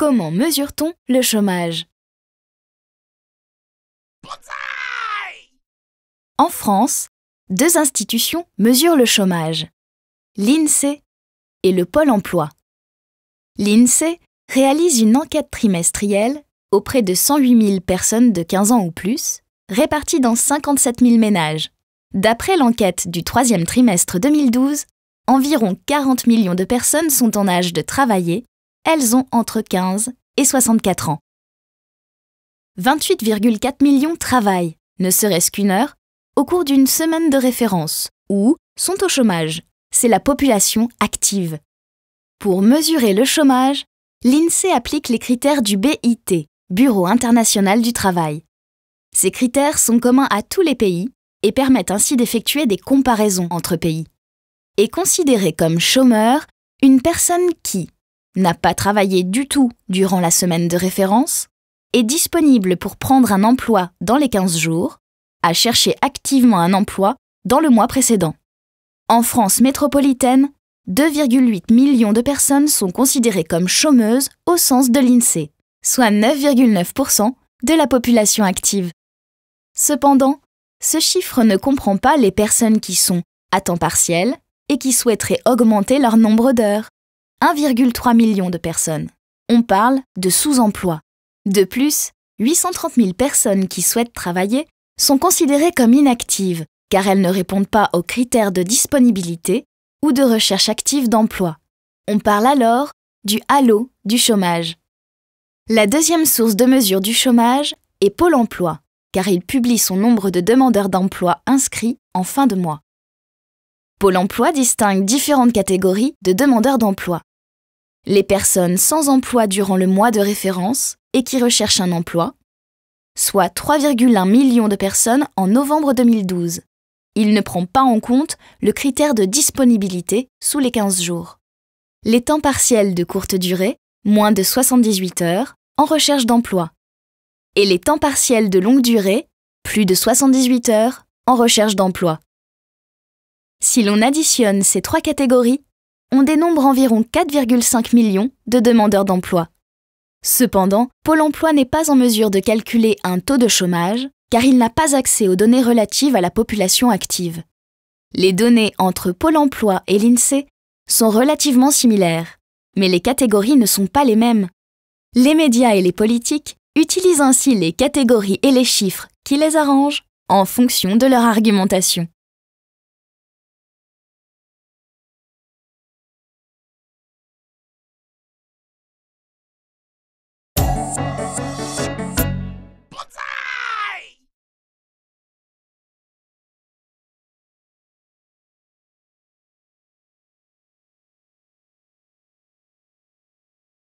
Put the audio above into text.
Comment mesure-t-on le chômage? En France, deux institutions mesurent le chômage, l'INSEE et le Pôle emploi. L'INSEE réalise une enquête trimestrielle auprès de 108 000 personnes de 15 ans ou plus, réparties dans 57 000 ménages. D'après l'enquête du troisième trimestre 2012, environ 40 millions de personnes sont en âge de travailler, elles ont entre 15 et 64 ans. 28,4 millions travaillent, ne serait-ce qu'une heure, au cours d'une semaine de référence, ou sont au chômage. C'est la population active. Pour mesurer le chômage, l'INSEE applique les critères du BIT, Bureau international du travail. Ces critères sont communs à tous les pays et permettent ainsi d'effectuer des comparaisons entre pays. Est considérée comme chômeur une personne qui n'a pas travaillé du tout durant la semaine de référence, est disponible pour prendre un emploi dans les 15 jours, a cherché activement un emploi dans le mois précédent. En France métropolitaine, 2,8 millions de personnes sont considérées comme chômeuses au sens de l'INSEE, soit 9,9% de la population active. Cependant, ce chiffre ne comprend pas les personnes qui sont à temps partiel et qui souhaiteraient augmenter leur nombre d'heures. 1,3 million de personnes. On parle de sous-emploi. De plus, 830 000 personnes qui souhaitent travailler sont considérées comme inactives car elles ne répondent pas aux critères de disponibilité ou de recherche active d'emploi. On parle alors du halo du chômage. La deuxième source de mesure du chômage est Pôle emploi, car il publie son nombre de demandeurs d'emploi inscrits en fin de mois. Pôle emploi distingue différentes catégories de demandeurs d'emploi. Les personnes sans emploi durant le mois de référence et qui recherchent un emploi, soit 3,1 millions de personnes en novembre 2012. Il ne prend pas en compte le critère de disponibilité sous les 15 jours. Les temps partiels de courte durée, moins de 78 heures, en recherche d'emploi. Et les temps partiels de longue durée, plus de 78 heures, en recherche d'emploi. Si l'on additionne ces trois catégories, on dénombre environ 4,5 millions de demandeurs d'emploi. Cependant, Pôle emploi n'est pas en mesure de calculer un taux de chômage car il n'a pas accès aux données relatives à la population active. Les données entre Pôle emploi et l'INSEE sont relativement similaires, mais les catégories ne sont pas les mêmes. Les médias et les politiques utilisent ainsi les catégories et les chiffres qui les arrangent en fonction de leur argumentation.